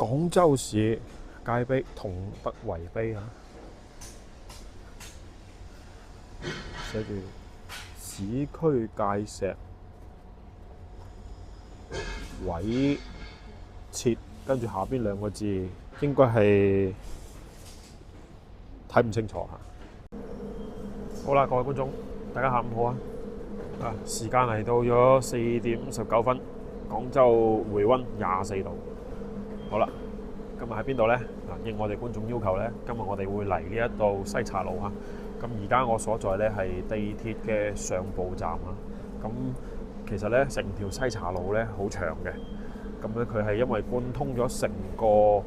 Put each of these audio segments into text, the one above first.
廣州市界碑同德圍碑啊，寫住市區界石委設，跟住下邊兩個字應該係睇唔清楚嚇。好啦，各位觀眾，大家下午好啊！時間嚟到咗4:59，廣州回溫24度。好啦，今日喺邊度呢？應我哋觀眾要求呢，今日我哋會嚟呢一度西茶路嚇。咁而家我所在呢係地鐵嘅上步站啊。咁其實呢，成條西茶路呢好長嘅。咁咧佢係因為貫通咗成個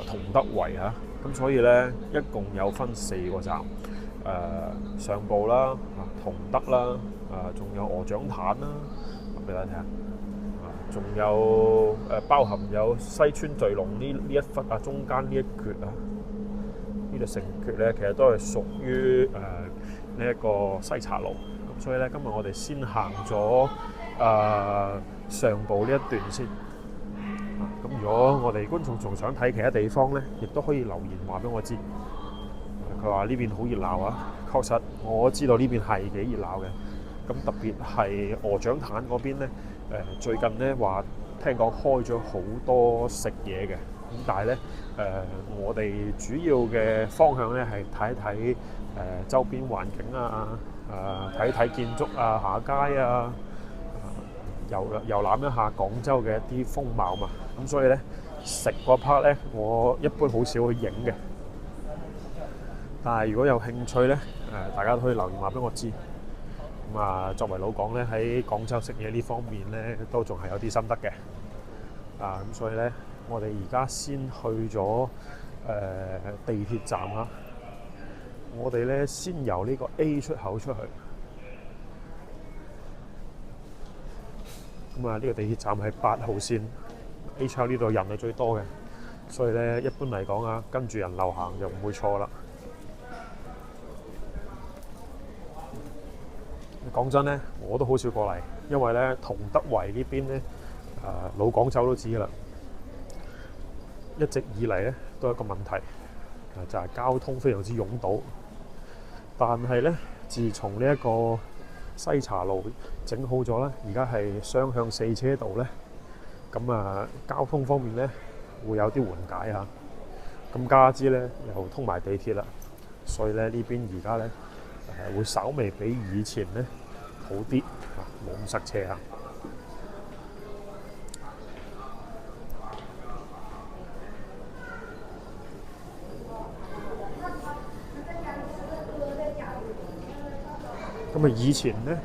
同德圍嚇，咁所以呢一共有分4個站。上步啦，同德啦，仲有鵝掌坦啦，俾大家睇下。仲有包含有西川聚龍呢一忽啊，中間呢一橛啊，呢度成橛咧，其實都係屬於呢一個西茶路。咁所以咧，今日我哋先行咗上步呢一段先。咁如果我哋觀眾仲想睇其他地方咧，亦都可以留言話俾我知。佢話呢邊好熱鬧啊，確實我知道呢邊係幾熱鬧嘅。咁特別係鵝掌坦嗰邊咧，最近咧話聽講開咗好多食嘢嘅，咁但係咧我哋主要嘅方向咧係睇一睇周邊環境啊，睇睇建築啊，下街啊，遊覽一下廣州嘅一啲風貌嘛。咁所以咧食嗰 part 咧，我一般好少去影嘅。但係如果有興趣咧，大家都可以留言話俾我知。咁啊，作為老廣咧，喺廣州食嘢呢方面咧，都仲係有啲心得嘅。咁所以咧，我哋而家先去咗地鐵站啊。我哋咧先由呢個 A 出口出去。咁啊，呢個地鐵站係8號線 A 出口呢度人係最多嘅，所以咧一般嚟講啊，跟住人流行就唔會錯啦。講真咧，我都好少過嚟，因為咧同德圍呢邊咧，老廣州都知㗎啦。一直以嚟咧都有一個問題，就係交通非常之擁堵。但係咧，自從呢一個西茶路整好咗咧，而家係雙向4車道咧，咁啊交通方面咧會有啲緩解嚇。咁加之咧又通埋地鐵啦，所以咧呢邊而家咧會稍微比以前咧好啲嚇，冇咁塞車嚇。咁啊，以前咧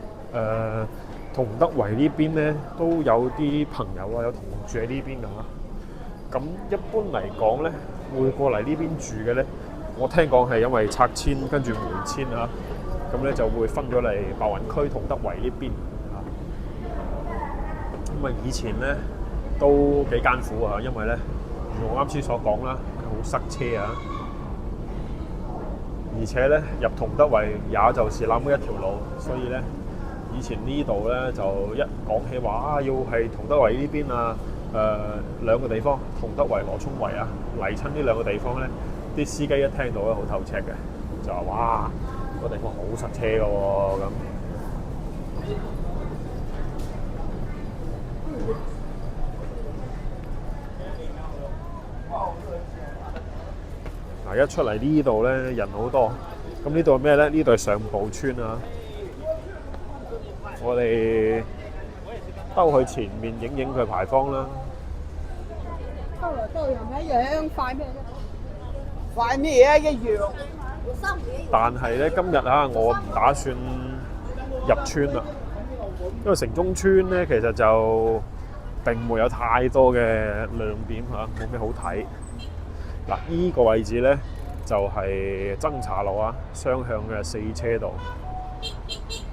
同德圍呢邊咧都有啲朋友啊，有同學住喺呢邊㗎嚇。咁一般嚟講咧，會過嚟呢邊住嘅咧，我聽講係因為拆遷跟住回遷啊。咁咧就會分咗嚟白雲區同德圍呢邊啊。咁啊，以前咧都幾艱苦啊，因為咧如我啱先所講啦，好塞車啊，而且咧入同德圍也就是那麼一條路，所以咧以前呢度咧就一講起話要係同德圍呢邊啊，兩個地方同德圍、羅涌圍啊，嚟親呢兩個地方咧，啲司機一聽到咧好透赤嘅，就話哇！個地方好塞車嘅喎，咁一出嚟呢度咧人好多，咁呢度係咩咧？呢度係上步村啊！我哋兜去前面影影佢牌坊啦。兜來兜去係咪一樣？快咩啫？快咩啊？一樣。但係咧，今日啊，我唔打算入村啦，因為城中村咧其實就並沒有太多嘅亮點嚇，冇咩好睇。嗱，依個位置咧就係增槎路啊，雙向嘅4車道。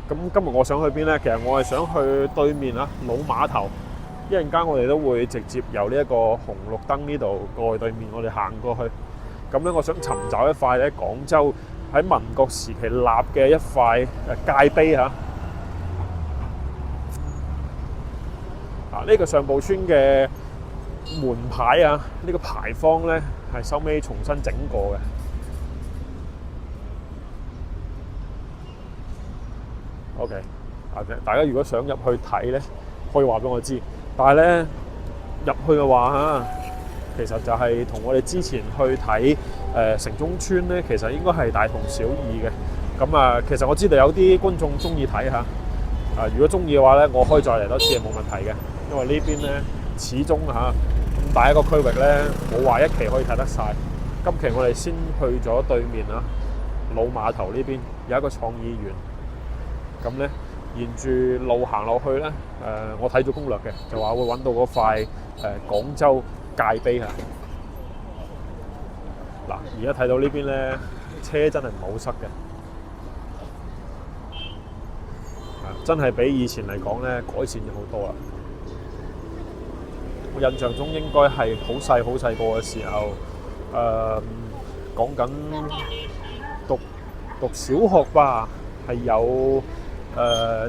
咁今日我想去邊咧？其實我係想去對面啊，老碼頭。一陣間我哋都會直接由呢一個紅綠燈呢度過去對面，我哋行過去。咁咧，我想尋找一塊咧廣州喺民國時期立嘅一塊界碑嚇。呢個上步村嘅門牌啊，呢個牌坊咧係收尾重新整過嘅。OK，大家如果想入去睇咧，可以話俾我知。但係咧入去嘅話嚇，其實就係同我哋之前去睇城中村咧，其實應該係大同小異嘅。咁啊，其實我知道有啲觀眾中意睇嚇，如果中意嘅話咧，我可以再嚟多次係冇問題嘅，因為呢邊咧始終嚇咁大一個區域咧，冇話一期可以睇得晒。今期我哋先去咗對面啊，老碼頭呢邊有一個創意園。咁咧，沿住路行落去咧，我睇咗攻略嘅，就話會揾到嗰塊廣州界碑啊！嗱，而家睇到呢邊咧，車真係唔好塞嘅，真係比以前嚟講咧改善咗好多啦。我印象中應該係好細個嘅時候，講緊讀小學吧，係有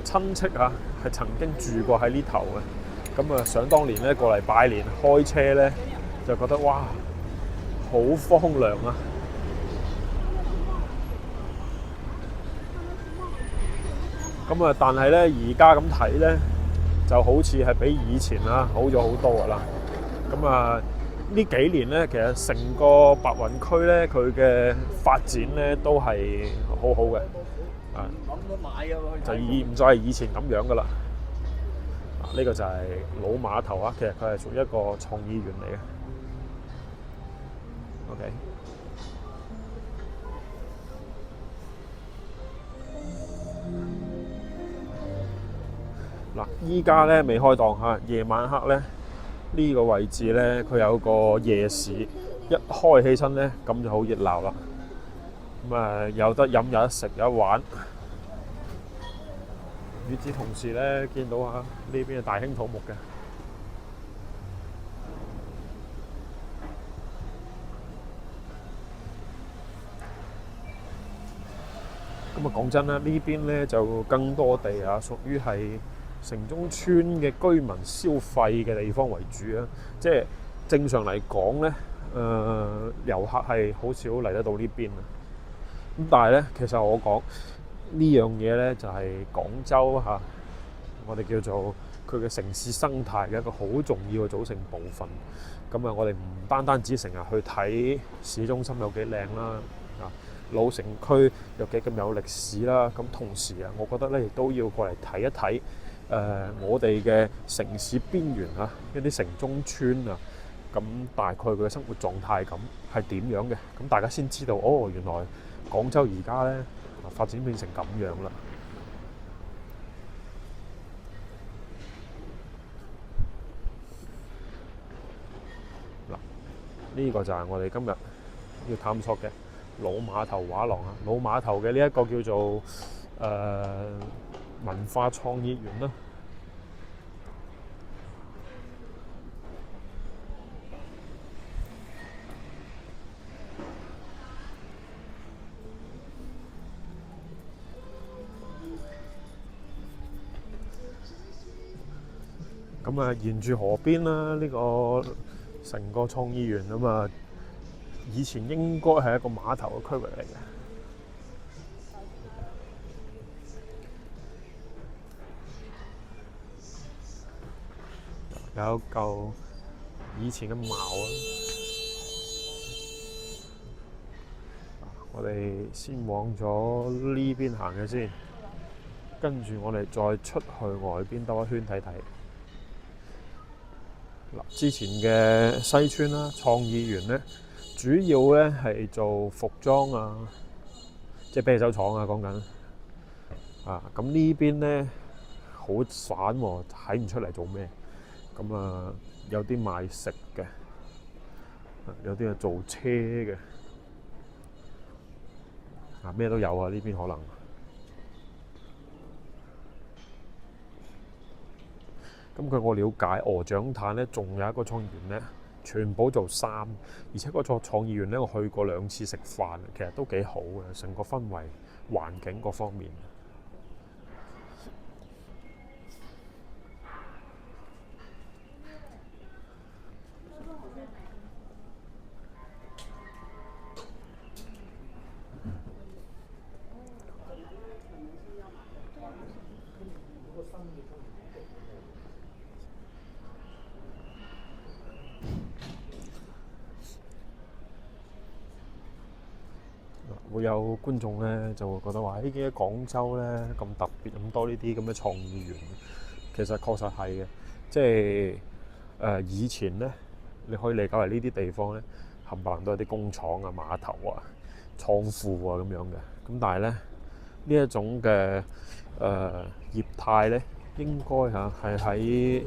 親戚啊，係曾經住過喺呢頭嘅。咁啊，想當年咧過嚟拜年開車咧，就覺得哇，好荒涼啊！咁啊，但係咧而家咁睇咧，就好似係比以前啊好咗好多噶啦。咁啊，呢幾年咧，其實成個白雲區咧，佢嘅發展咧都係好好嘅。就唔再係以前咁樣噶啦。呢個就係老碼頭啊，其實佢係屬於一個創意園嚟嘅。OK。嗱，依家咧未開檔嚇，夜晚黑咧呢個位置咧，佢有個夜市，一開起身咧咁就好熱鬧啦。咁啊，有得飲有得食有得玩。與此同時咧，見到啊呢邊係大興土木嘅。咁啊，講真啦，呢邊咧就更多地啊，屬於係城中村嘅居民消費嘅地方為主啊。即係正常嚟講咧，遊客係好少嚟得到呢邊啊。咁但係咧，其實我講呢樣嘢咧，就係廣州嚇，我哋叫做佢嘅城市生態嘅一個好重要嘅組成部分。咁啊，我哋唔單止成日去睇市中心有幾靚啦，老城區有幾咁有歷史啦。咁同時啊，我覺得咧亦都要過嚟睇一睇我哋嘅城市邊緣啊，一啲城中村啊，咁大概佢嘅生活狀態咁係點樣嘅？咁大家先知道哦，原來廣州而家咧發展變成咁樣啦。嗱，呢個就係我哋今日要探索嘅老碼頭畫廊啊。老碼頭嘅呢一個叫做文化創意園啦。咁啊，沿住河邊啦，呢個成個創意園啊嘛，以前應該係一個碼頭嘅區域嚟嘅。有嚿以前嘅矛啊！我哋先往咗呢邊行嘅先，跟住我哋再出去外邊兜一圈睇睇。之前嘅西村啦，創意園咧，主要咧係做服裝啊，即係啤酒廠啊，講緊啊。咁呢邊咧好散喎，睇唔出嚟做咩。咁啊，有啲賣食嘅，有啲係做車嘅，啊咩都有啊！呢邊可能。咁據我了解，鵝掌炭咧仲有一個創意園咧，全部做衫，而且嗰個創意園咧，我去過2次食飯，其實都幾好嘅，成個氛圍、環境各方面。會有觀眾咧就會覺得話：，點解廣州咧咁特別咁多呢啲咁嘅創意園？其實確實係嘅，即係以前咧，你可以理解為呢啲地方咧，冚唪唥都係啲工廠啊、碼頭啊、倉庫啊咁樣嘅。咁但係咧，呢一種嘅業態咧，應該係喺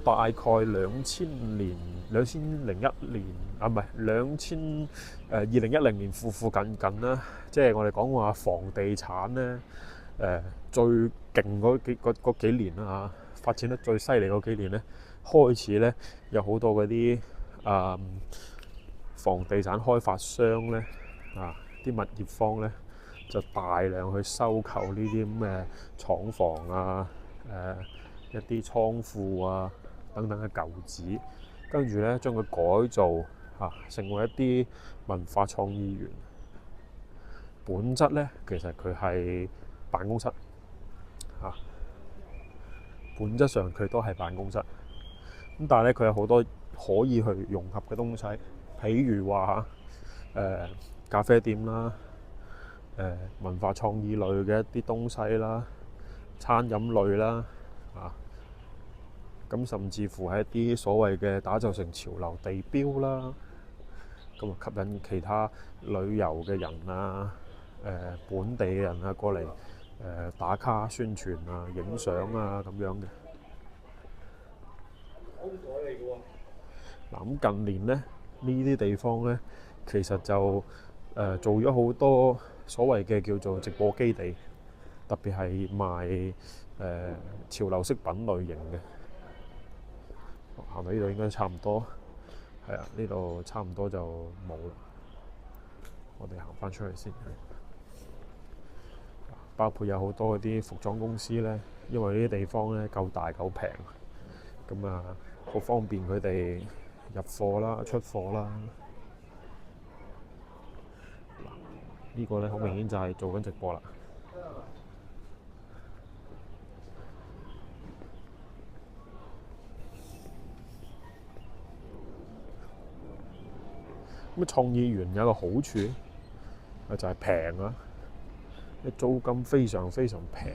大概2001年啊，唔係2010年附近啦。即係我哋講話房地產咧，最勁嗰幾年啦嚇，發展得最犀利嗰幾年咧，開始咧有好多嗰啲房地產開發商咧啲物業方咧就大量去收購呢啲咁嘅廠房啊、一啲倉庫啊等等嘅舊址，跟住咧將佢改造成為一啲文化創意園。本質咧其實佢係辦公室本質上佢都係辦公室。咁但係咧佢有好多可以去融合嘅東西，譬如話咖啡店啦、文化創意類嘅一啲東西啦、餐飲類啦咁甚至乎係一啲所謂嘅打造成潮流地標啦，咁吸引其他旅遊嘅人本地嘅人過嚟打卡宣傳影相咁樣嘅。嗱，咁近年咧呢啲地方咧，其實就做咗好多所謂嘅叫做直播基地，特別係賣潮流飾品類型嘅。行到呢度應該差唔多，係啊，呢度差唔多就冇啦。我哋行翻出去先。包括有好多嗰啲服裝公司咧，因為呢啲地方咧夠大夠平，咁好方便佢哋入貨啦、出貨啦。呢個咧好明顯就係做緊直播啦。咁創意園有個好處就係平啊，租金非常非常平。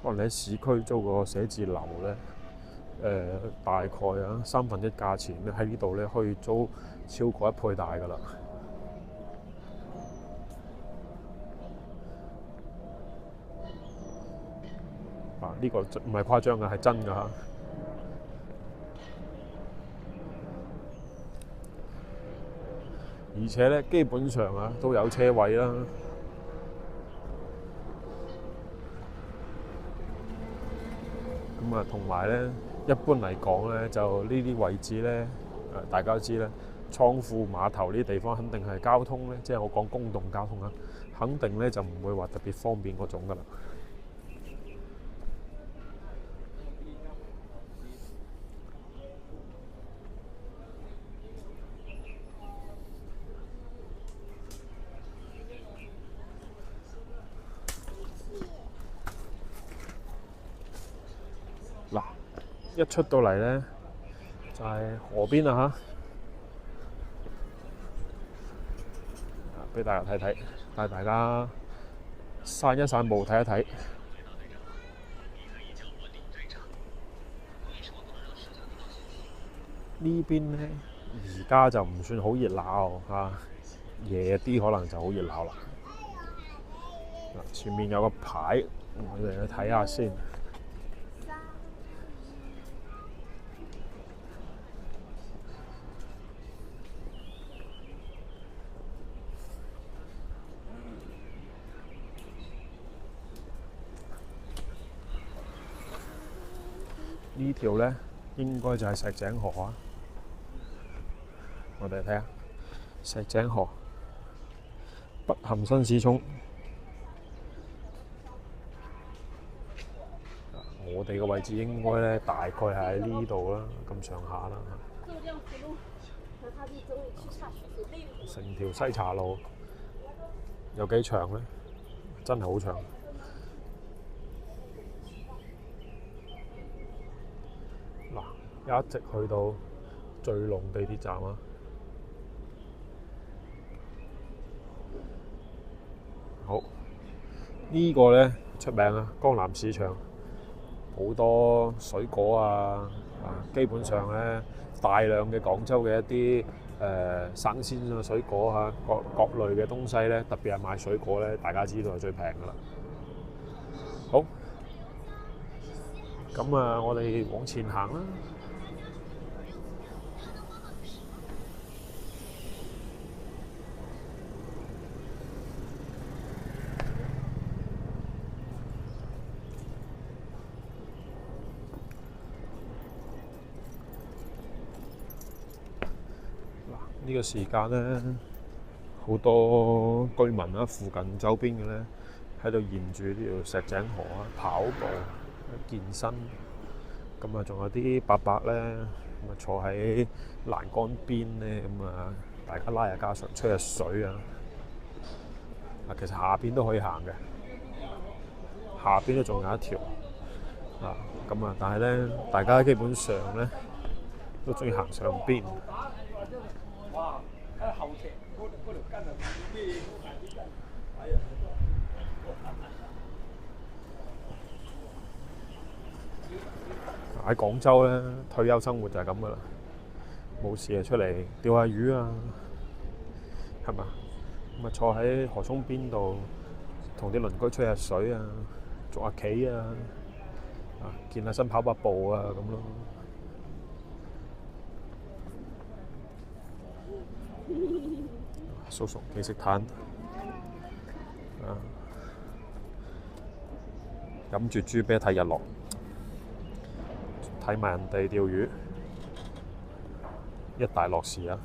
可能你喺市區租個寫字樓咧，大概1/3價錢咧，喺呢度咧可以租超過1倍大㗎啦。呢個唔係誇張㗎，係真㗎嚇。而且咧，基本上都有車位啦。咁同埋咧，一般嚟講咧，就呢啲位置咧，大家都知咧，倉庫、碼頭呢啲地方肯定係交通咧，即係我講公共交通肯定咧就唔會話特別方便嗰種㗎啦。嗱，一出到嚟咧就係河邊啦俾大家睇睇，帶大家散一散步睇一睇。呢邊咧而家就唔算好熱鬧夜啲可能就好熱鬧啦。前面有個牌，我哋去睇下先。呢條咧應該就係石井河我哋睇下石井河北含新市涌。我哋嘅位置應該咧大概係喺呢度啦，咁上下啦。成條西茶路有幾長咧？真係好長。一直去到聚龍地鐵站好，呢個呢出名啊，江南市場好多水果啊，基本上呢大量嘅廣州嘅一啲生鮮嘅水果啊，各類嘅東西呢，特別係賣水果呢，大家知道係最平噶啦。好，咁啊，我哋往前行啦。呢個時間呢，好多居民啦，附近周邊嘅呢，喺度沿住呢條石井河啊跑步、健身。咁啊，仲有啲伯伯呢，咁啊坐喺欄杆邊呢，咁啊大家拉下家常、吹下水啊。其實下邊都可以行嘅，下邊都仲有一條啊。咁啊，但係呢，大家基本上呢，都中意行上邊。喺廣州咧，退休生活就係咁噶啦，冇事就出嚟釣下魚啊，係嘛？咁啊坐喺河涌邊度，同啲鄰居吹下水啊，捉下棋啊，健下身跑下步啊咁咯。叔叔幾識攤啊！飲住豬啤睇日落，睇埋人哋釣魚，一大樂事啊！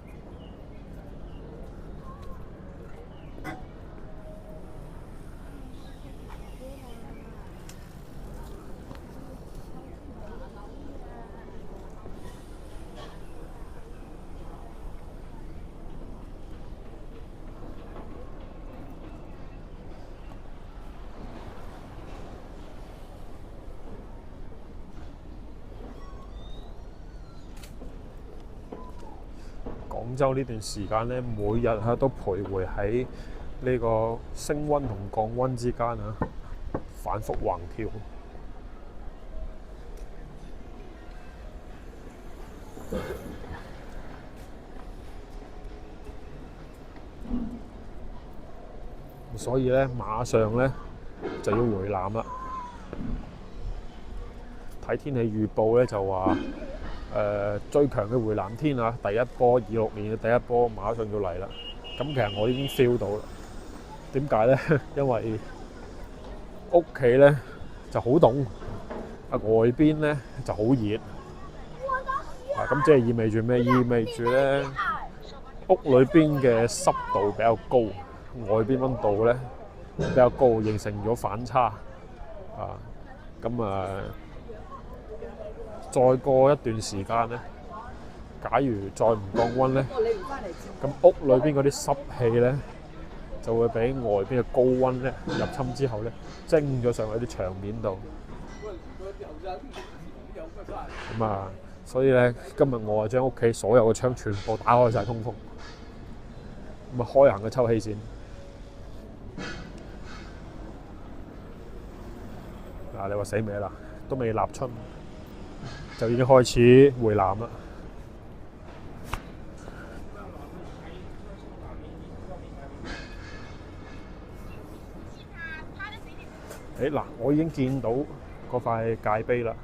廣州呢段時間呢，每日都徘徊喺呢個升溫同降溫之間啊，反覆橫跳。所以呢，馬上呢就要回南啦。睇天氣預報呢，就話最強嘅回南天啊，第一波26年嘅第一波馬上要嚟啦。咁其實我已經 feel 到啦。點解呢？因為屋企呢就好凍，外邊呢就好熱。咁即係意味住咩？意味住呢屋裏邊嘅濕度比較高，外邊溫度呢比較高，形成咗反差。再過一段時間呢，假如再唔降溫呢，咁屋裏邊嗰啲濕氣呢，就會俾外邊嘅高溫呢入侵之後呢，蒸咗上去啲牆面度。所以呢，今日我將屋企所有嘅窗全部打開晒通風，開行嘅抽氣扇。你話死未啦？都未立春，就已經開始回南啦。我已經見到嗰塊界碑啦。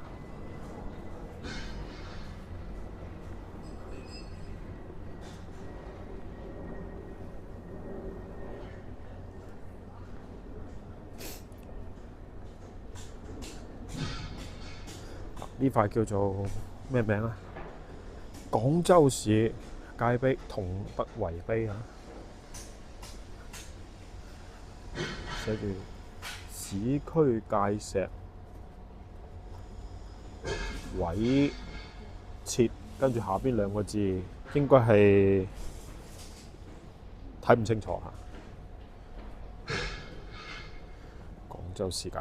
呢塊叫做咩名啊？廣州市界碑同德圍碑啊，寫住市區界石委設，跟住下邊兩個字應該係睇唔清楚嚇。廣州市界。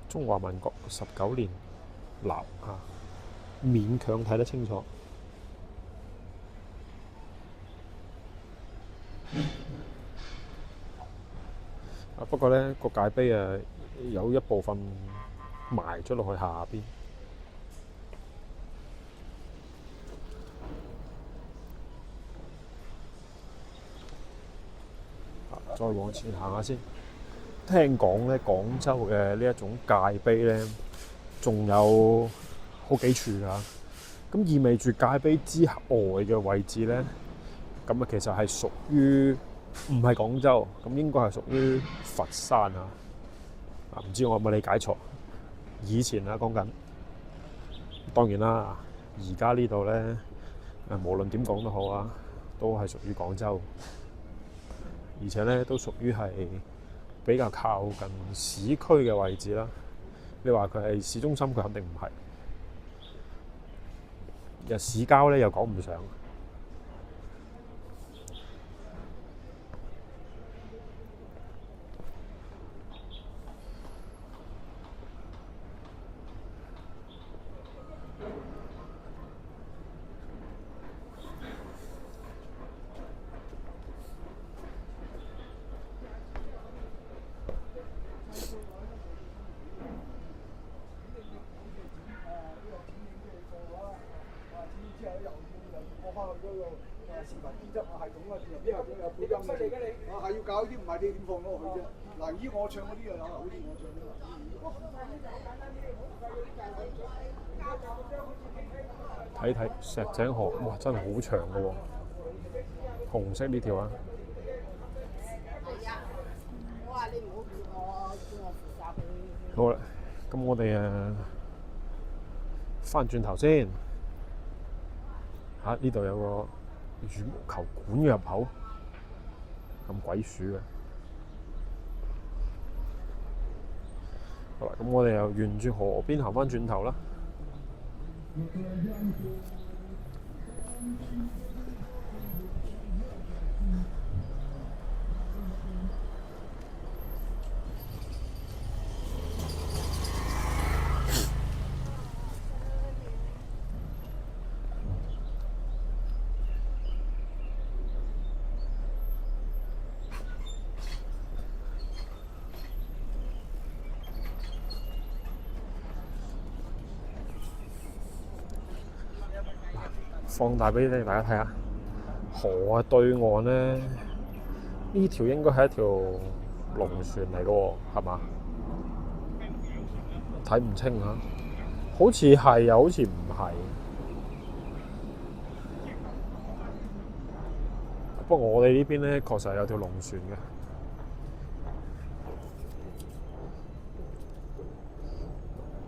中華民國19年立啊，勉強睇得清楚。不過咧個界碑有一部分埋咗落去下邊。再往前行下先。聽講咧，廣州嘅呢一種界碑咧，仲有好幾處㗎。咁意味住界碑之外嘅位置咧，咁其實係屬於唔係廣州，咁應該係屬於佛山啊。唔知我有冇理解錯？以前講緊，當然啦，而家呢度咧，無論點講都好啊，都係屬於廣州，而且咧都屬於係比較靠近市區嘅位置啦。你話佢係市中心，佢肯定唔係。市郊咧又講唔上。視頻編輯系統啊，因為佢有配音嘅，係要搞啲唔係你點放落去啫。嗱，依我唱嗰啲啊，好似我唱啲睇睇石井河，哇！真係好長㗎喎，紅色呢條啊。好啦，咁我哋翻轉頭先。呢度有個羽毛球館嘅入口，咁鬼鼠嘅。好啦，咁我哋又沿住河邊行翻轉頭啦。放大俾大家睇下，河對岸咧，呢條應該係一條龍船嚟嘅喎，係嘛？睇唔清啊，好似係又好似唔係。不過我哋呢邊咧確實係有條龍船嘅。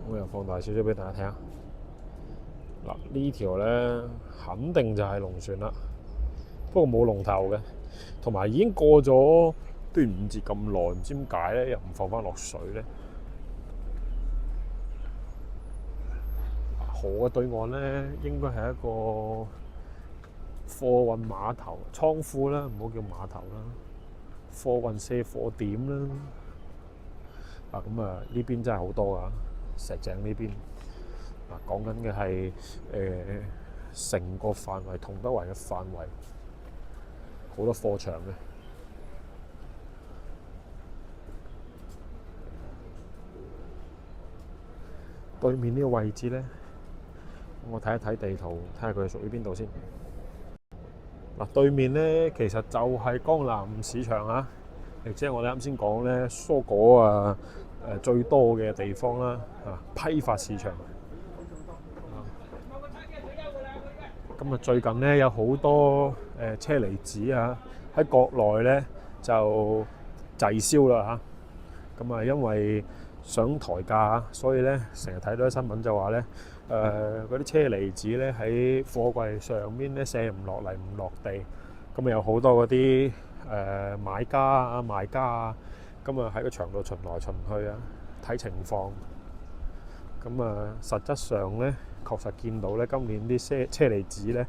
我又放大少少俾大家睇下。嗱，呢條咧肯定就係龍船啦，不過冇龍頭嘅，同埋已經過咗端午節咁耐，唔知點解咧又唔放翻落水咧？河嘅對岸咧應該係一個貨運碼頭、倉庫啦，唔好叫碼頭啦，貨運卸貨點啦。咁呢邊真係好多啊，石井呢邊。講緊嘅係成個範圍，同德圍嘅範圍，好多貨場嘅。對面呢個位置咧，我睇一睇地圖，睇下佢係屬於邊度先。對面咧其實就係江南市場啊，亦即係我哋啱先講咧蔬果最多嘅地方啦，批發市場。咁最近咧有好多車厘子啊，喺國內咧就滯銷啦嚇。咁因為想抬價，所以咧成日睇到啲新聞就話咧嗰啲車厘子咧喺貨櫃上面咧卸唔落嚟，唔落地。咁有好多嗰啲買家啊、賣家啊，咁喺個場度巡來巡去啊，睇情況。咁實質上咧，確實見到咧，今年啲車厘子咧，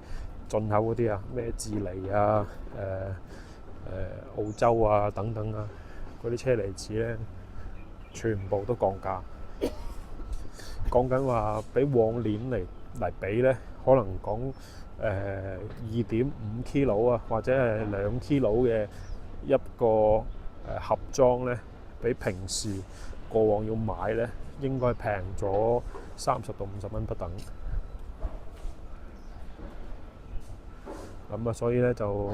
進口嗰啲啊，咩智利啊、澳洲啊等等啊，嗰啲車厘子咧，全部都降價。講緊話比往年嚟比咧，可能講2.5 kilo 啊，或者係2 kilo 嘅一個盒裝咧，比平時過往要買咧，應該平咗30到50蚊不等。咁啊，所以咧就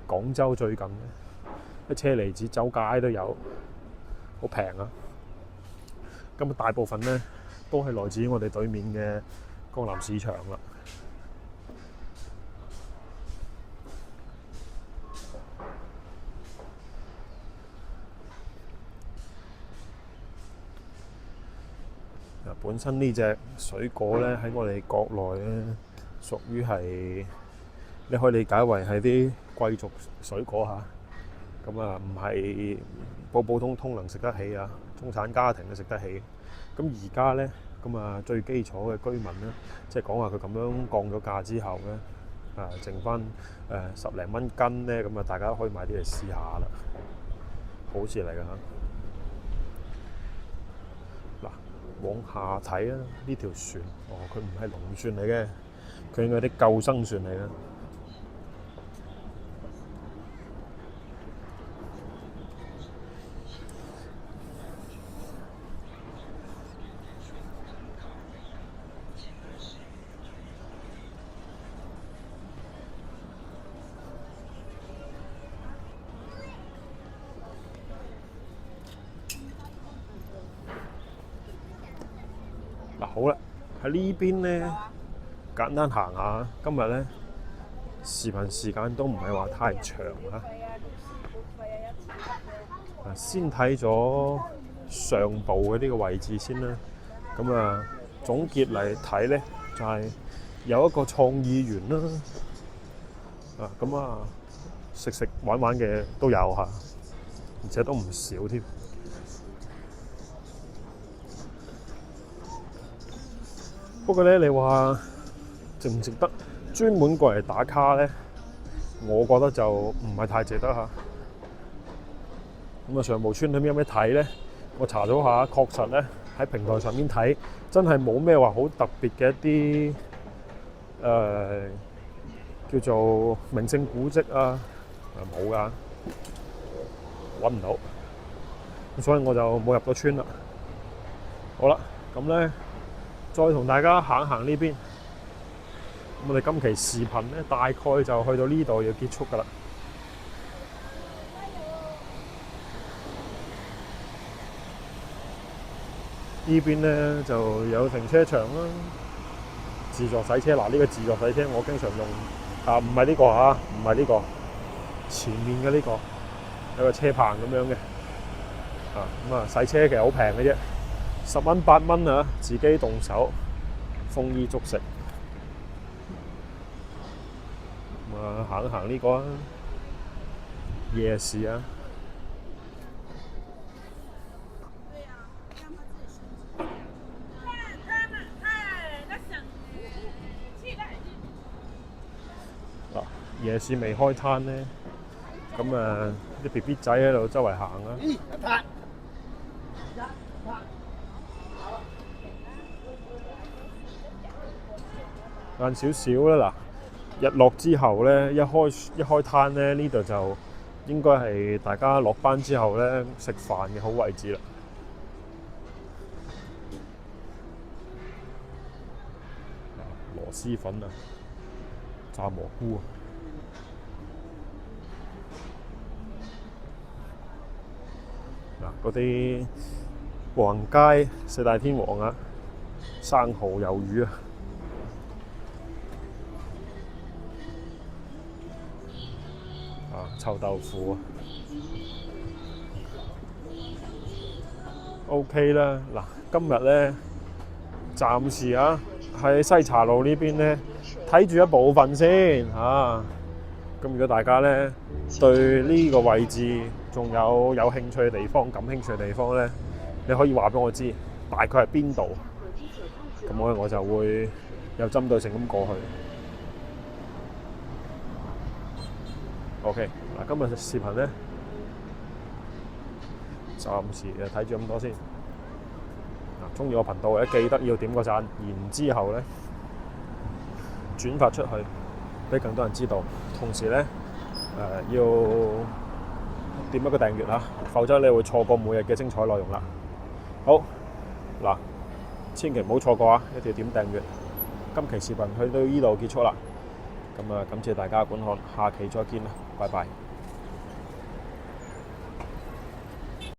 廣州最近咧，啲車厘子周街都有，好平啊！咁啊，大部分咧都係來自於我哋對面嘅江南市場啦。本身呢隻水果咧喺我哋國內咧，屬於係你可以理解為係啲貴族水果嚇。咁啊，唔係普普通通能食得起啊，中產家庭都食得起。咁而家咧，咁啊最基礎嘅居民咧，即係講話佢咁樣降咗價之後咧，剩翻10零蚊斤咧，咁啊大家可以買啲嚟試下啦，好事嚟㗎嚇。嗱，往下睇啊，呢條船，佢唔係龍船嚟嘅，佢應該係啲救生船嚟嘅。好啦，喺呢邊咧簡單行下。今日咧視頻時間都唔係話太長嚇。先睇咗上部嘅呢個位置先啦。咁啊，總結嚟睇咧，就係有一個創意園啦。咁啊，食玩嘅都有嚇，而且都唔少添。不過咧，你話值唔值得專門過嚟打卡咧？我覺得就唔係太值得嚇。咁啊，上步村裏面有咩睇咧？我查咗下，確實咧喺平台上面睇，真係冇咩話好特別嘅一啲叫做名勝古蹟啊，冇㗎，揾唔到。咁所以我就冇入到村啦。好啦，咁咧。再同大家行行呢邊，我哋今期視頻咧大概就去到呢度要結束㗎啦。呢邊咧就有停車場啦，自助洗車。嗱，呢個自助洗車我經常用，唔係呢個嚇，唔係呢個，前面嘅呢個有個車棚咁樣嘅，咁啊洗車其實好平嘅啫。10蚊8蚊啊，自己動手，豐衣足食。行一行呢個啊，夜市啊。夜市未開攤咧，咁啲 BB 仔喺度周圍行啊。晏少少啦，嗱，日落之後咧，一開攤咧，呢度就應該係大家落班之後咧食飯嘅好位置啦。螺絲粉啊，炸蘑菇啊，嗰啲華人街4大天王啊，生蠔魷魚啊。臭豆腐啊 ，OK 啦。嗱，今日咧暫時喺西茶路呢邊咧睇住一部分先嚇。咁如果大家咧對呢個位置仲有興趣嘅地方、感興趣嘅地方咧，你可以話俾我知，大概係邊度。咁我就會有針對性咁過去。OK， 嗱，今日嘅視頻咧，暫時睇住咁多先。嗱，鍾意我頻道咧，記得要點個讚，然之後咧轉發出去，俾更多人知道。同時咧，要點一個訂閱啊，否則你會錯過每日嘅精彩內容啦。好嗱，千祈唔好錯過啊！一定要點訂閱。今期視頻去到呢度結束啦。咁啊，感謝大家嘅觀看，下期再見啦，拜拜。